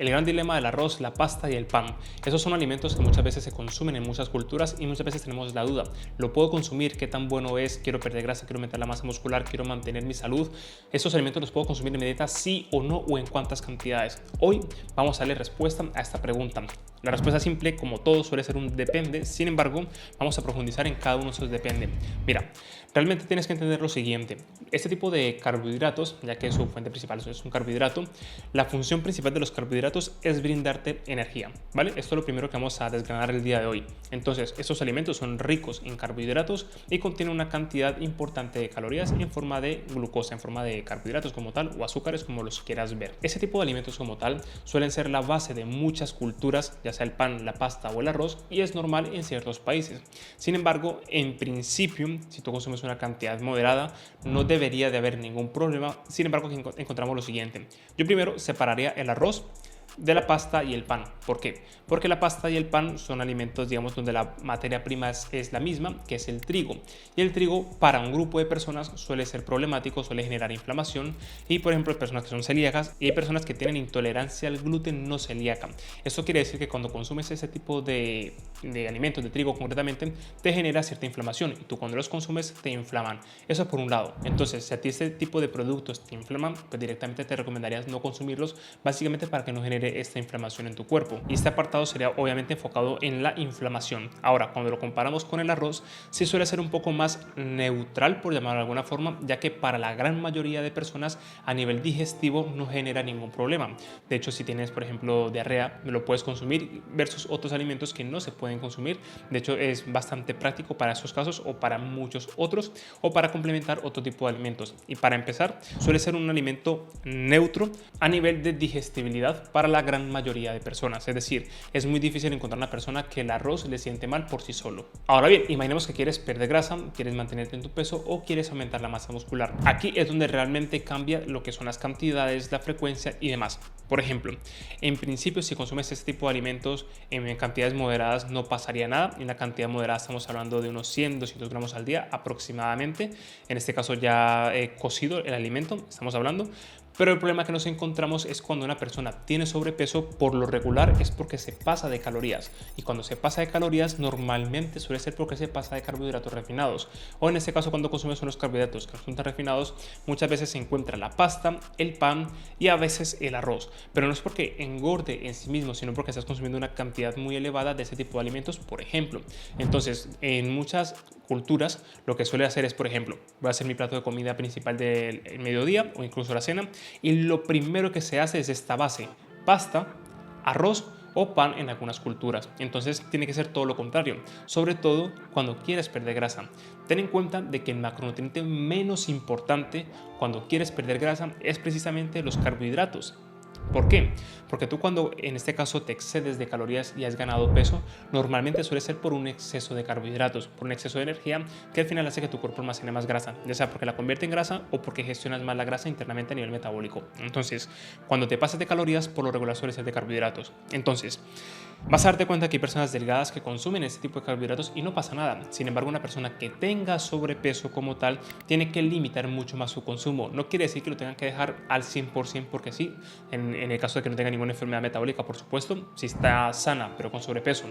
el gran dilema del arroz, la pasta y el pan. Esos son alimentos que muchas veces se consumen en muchas culturas y muchas veces tenemos la duda. ¿Lo puedo consumir? ¿Qué tan bueno es? ¿Quiero perder grasa? ¿Quiero aumentar la masa muscular? ¿Quiero mantener mi salud? ¿Estos alimentos los puedo consumir en mi dieta sí o no o en cuántas cantidades? Hoy vamos a darle respuesta a esta pregunta. La respuesta simple, como todo, suele ser un depende. Sin embargo, vamos a profundizar en cada uno de esos depende. Mira, realmente tienes que entender lo siguiente. Este tipo de carbohidratos, ya que su fuente principal es un carbohidrato, la función principal de los carbohidratos es brindarte energía, ¿vale? Esto es lo primero que vamos a desgranar el día de hoy. Entonces, estos alimentos son ricos en carbohidratos y contienen una cantidad importante de calorías en forma de glucosa, en forma de carbohidratos como tal o azúcares como los quieras ver. Ese tipo de alimentos como tal suelen ser la base de muchas culturas, ya sea el pan, la pasta o el arroz, y es normal en ciertos países. Sin embargo, en principio, si tú consumes una cantidad moderada, no debería de haber ningún problema. Sin embargo, aquí encontramos lo siguiente. Yo primero separaría el arroz de la pasta y el pan. ¿Por qué? Porque la pasta y el pan son alimentos, digamos, donde la materia prima es la misma, que es el trigo. Y el trigo para un grupo de personas suele ser problemático, suele generar inflamación. Y por ejemplo, hay personas que son celíacas y hay personas que tienen intolerancia al gluten no celíaca. Esto quiere decir que cuando consumes ese tipo de alimentos, de trigo concretamente, te genera cierta inflamación. Y tú cuando los consumes te inflaman. Eso por un lado. Entonces, si a ti este tipo de productos te inflaman, pues directamente te recomendarías no consumirlos, básicamente para que no genere esta inflamación en tu cuerpo. Y este apartado sería obviamente enfocado en la inflamación. Ahora, cuando lo comparamos con el arroz, sí suele ser un poco más neutral, por llamarlo de alguna forma, ya que para la gran mayoría de personas a nivel digestivo no genera ningún problema. De hecho, si tienes, por ejemplo, diarrea, lo puedes consumir versus otros alimentos que no se pueden consumir. De hecho, es bastante práctico para esos casos o para muchos otros o para complementar otro tipo de alimentos. Y para empezar, suele ser un alimento neutro a nivel de digestibilidad para la gran mayoría de personas. Es decir, es muy difícil encontrar una persona que el arroz le siente mal por sí solo. Ahora bien, imaginemos que quieres perder grasa, quieres mantenerte en tu peso o quieres aumentar la masa muscular. Aquí es donde realmente cambia lo que son las cantidades, la frecuencia y demás. Por ejemplo, en principio, si consumes este tipo de alimentos en cantidades moderadas no pasaría nada. En la cantidad moderada estamos hablando de unos 100-200 gramos al día aproximadamente. En este caso ya cocido el alimento, estamos hablando. Pero el problema que nos encontramos es cuando una persona tiene sobrepeso, por lo regular es porque se pasa de calorías. Y cuando se pasa de calorías, normalmente suele ser porque se pasa de carbohidratos refinados. O en este caso, cuando consumes unos carbohidratos que no son tan refinados, muchas veces se encuentra la pasta, el pan y a veces el arroz. Pero no es porque engorde en sí mismo, sino porque estás consumiendo una cantidad muy elevada de ese tipo de alimentos, por ejemplo. Entonces, en muchas culturas, lo que suele hacer es, por ejemplo, voy a hacer mi plato de comida principal del mediodía o incluso la cena, y lo primero que se hace es esta base: pasta, arroz o pan en algunas culturas. Entonces tiene que ser todo lo contrario, sobre todo cuando quieres perder grasa. Ten en cuenta de que el macronutriente menos importante cuando quieres perder grasa es precisamente los carbohidratos. ¿Por qué? Porque tú cuando en este caso te excedes de calorías y has ganado peso, normalmente suele ser por un exceso de carbohidratos, por un exceso de energía que al final hace que tu cuerpo almacene más grasa, ya sea porque la convierte en grasa o porque gestionas más la grasa internamente a nivel metabólico. Entonces, cuando te pasas de calorías, por lo regular suele ser de carbohidratos. Entonces, vas a darte cuenta que hay personas delgadas que consumen este tipo de carbohidratos y no pasa nada. Sin embargo, una persona que tenga sobrepeso como tal tiene que limitar mucho más su consumo. No quiere decir que lo tengan que dejar al 100% porque sí, en el caso de que no tenga ninguna enfermedad metabólica, por supuesto, si está sana pero con sobrepeso,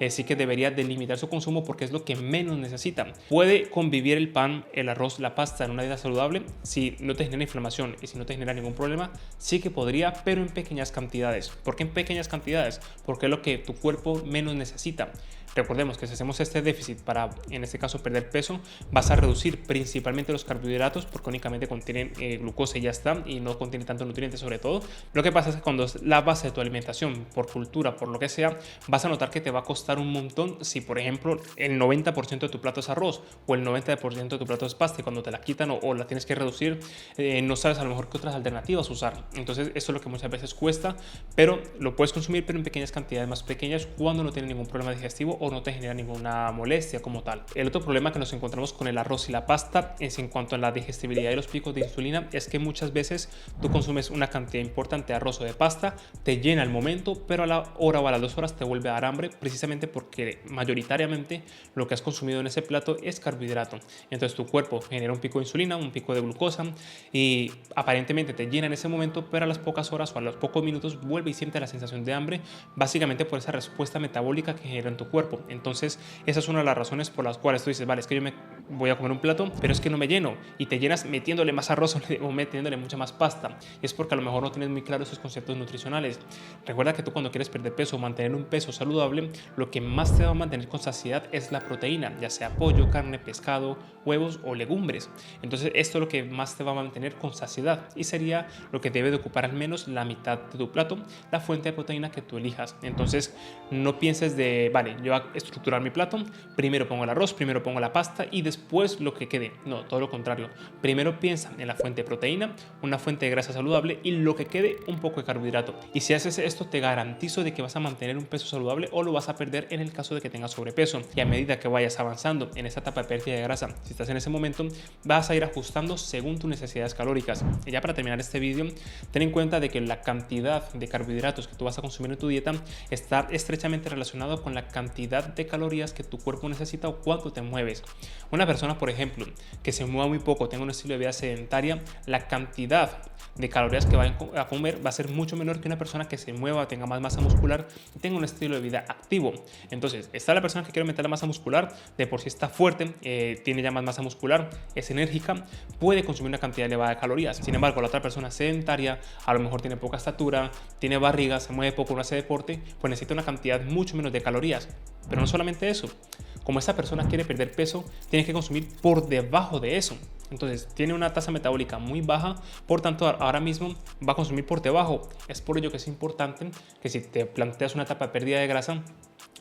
sí que debería delimitar su consumo porque es lo que menos necesita. Puede convivir el pan, el arroz, la pasta en una dieta saludable si no te genera inflamación y si no te genera ningún problema, sí que podría, pero en pequeñas cantidades. ¿Por qué en pequeñas cantidades? Porque es lo que tu cuerpo menos necesita. Recordemos que si hacemos este déficit para, en este caso, perder peso, vas a reducir principalmente los carbohidratos porque únicamente contienen glucosa y ya está, y no contiene tantos nutrientes sobre todo. Lo que pasa es que cuando es la base de tu alimentación, por cultura, por lo que sea, vas a notar que te va a costar un montón si, por ejemplo, el 90% de tu plato es arroz o el 90% de tu plato es pasta y cuando te la quitan o la tienes que reducir, no sabes a lo mejor qué otras alternativas usar. Entonces, eso es lo que muchas veces cuesta, pero lo puedes consumir, pero en pequeñas cantidades más pequeñas cuando no tienes ningún problema digestivo o no te genera ninguna molestia como tal. El otro problema que nos encontramos con el arroz y la pasta es en cuanto a la digestibilidad y los picos de insulina, es que muchas veces tú consumes una cantidad importante de arroz o de pasta, te llena al momento, pero a la hora o a las 2 horas te vuelve a dar hambre, precisamente porque mayoritariamente lo que has consumido en ese plato es carbohidrato. Entonces tu cuerpo genera un pico de insulina, un pico de glucosa y aparentemente te llena en ese momento, pero a las pocas horas o a los pocos minutos vuelve y siente la sensación de hambre, básicamente por esa respuesta metabólica que genera en tu cuerpo. Entonces esa es una de las razones por las cuales tú dices, vale, es que yo me voy a comer un plato, pero es que no me lleno, y te llenas metiéndole más arroz o metiéndole mucha más pasta. Y es porque a lo mejor no tienes muy claro esos conceptos nutricionales. Recuerda que tú cuando quieres perder peso o mantener un peso saludable, lo que más te va a mantener con saciedad es la proteína, ya sea pollo, carne, pescado, huevos o legumbres. Entonces esto es lo que más te va a mantener con saciedad y sería lo que debe de ocupar al menos la mitad de tu plato, la fuente de proteína que tú elijas. Entonces no pienses de, vale, yo voy a estructurar mi plato, primero pongo el arroz, primero pongo la pasta y después lo que quede. No, todo lo contrario. Primero piensa en la fuente de proteína, una fuente de grasa saludable y lo que quede un poco de carbohidrato. Y si haces esto te garantizo de que vas a mantener un peso saludable o lo vas a perder en el caso de que tengas sobrepeso. Y a medida que vayas avanzando en esta etapa de pérdida de grasa, si estás en ese momento, vas a ir ajustando según tus necesidades calóricas. Y ya para terminar este vídeo, ten en cuenta de que la cantidad de carbohidratos que tú vas a consumir en tu dieta está estrechamente relacionado con la cantidad de calorías que tu cuerpo necesita o cuánto te mueves. Una persona, por ejemplo, que se mueva muy poco, tenga un estilo de vida sedentaria, la cantidad de calorías que va a comer va a ser mucho menor que una persona que se mueva, tenga más masa muscular y tenga un estilo de vida activo. Entonces, está la persona que quiere aumentar la masa muscular, de por sí está fuerte, tiene ya más masa muscular, es enérgica, puede consumir una cantidad elevada de calorías. Sin embargo, la otra persona sedentaria, a lo mejor tiene poca estatura, tiene barriga, se mueve poco, no hace deporte, pues necesita una cantidad mucho menos de calorías. Pero no solamente eso, como esta persona quiere perder peso, tiene que consumir por debajo de eso. Entonces tiene una tasa metabólica muy baja, por tanto ahora mismo va a consumir por debajo. Es por ello que es importante que si te planteas una etapa de pérdida de grasa,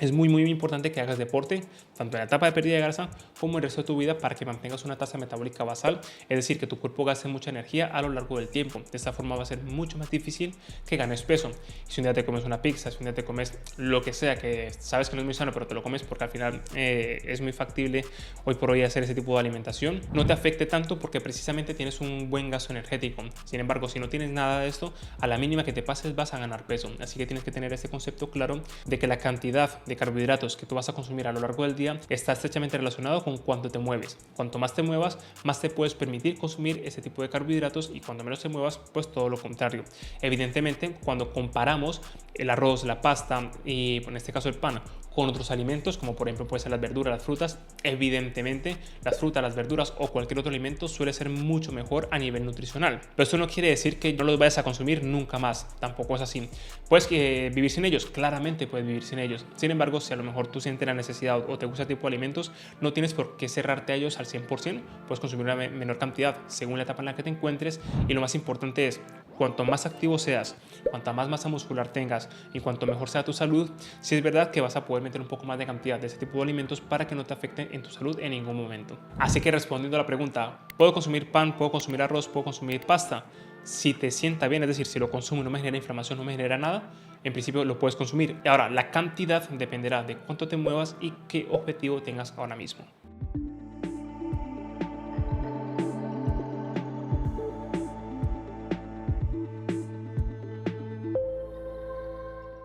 es muy importante que hagas deporte, tanto en la etapa de pérdida de grasa como el resto de tu vida, para que mantengas una tasa metabólica basal, es decir, que tu cuerpo gaste mucha energía a lo largo del tiempo. De esta forma va a ser mucho más difícil que ganes peso. Si un día te comes una pizza, si un día te comes lo que sea, que sabes que no es muy sano, pero te lo comes porque al final es muy factible hoy por hoy hacer ese tipo de alimentación, no te afecte tanto porque precisamente tienes un buen gasto energético. Sin embargo, si no tienes nada de esto, a la mínima que te pases vas a ganar peso. Así que tienes que tener este concepto claro de que la cantidad de carbohidratos que tú vas a consumir a lo largo del día está estrechamente relacionado con cuánto te mueves. Cuanto más te muevas, más te puedes permitir consumir ese tipo de carbohidratos, y cuando menos te muevas, pues todo lo contrario. Evidentemente, cuando comparamos el arroz, la pasta y en este caso el pan con otros alimentos, como por ejemplo puede ser las verduras, las frutas, evidentemente las frutas, las verduras o cualquier otro alimento suele ser mucho mejor a nivel nutricional. Pero esto no quiere decir que no los vayas a consumir nunca más, tampoco es así. ¿Puedes vivir sin ellos? Claramente puedes vivir sin ellos. Sin embargo, si a lo mejor tú sientes la necesidad o te gusta este tipo de alimentos, no tienes por qué cerrarte a ellos al 100%, puedes consumir una menor cantidad según la etapa en la que te encuentres, y lo más importante es, cuanto más activo seas, cuanta más masa muscular tengas y cuanto mejor sea tu salud, sí es verdad que vas a poder meter un poco más de cantidad de ese tipo de alimentos para que no te afecten en tu salud en ningún momento. Así que respondiendo a la pregunta, ¿puedo consumir pan, puedo consumir arroz, puedo consumir pasta? Si te sienta bien, es decir, si lo consumo y no me genera inflamación, no me genera nada, en principio lo puedes consumir. Ahora, la cantidad dependerá de cuánto te muevas y qué objetivo tengas ahora mismo.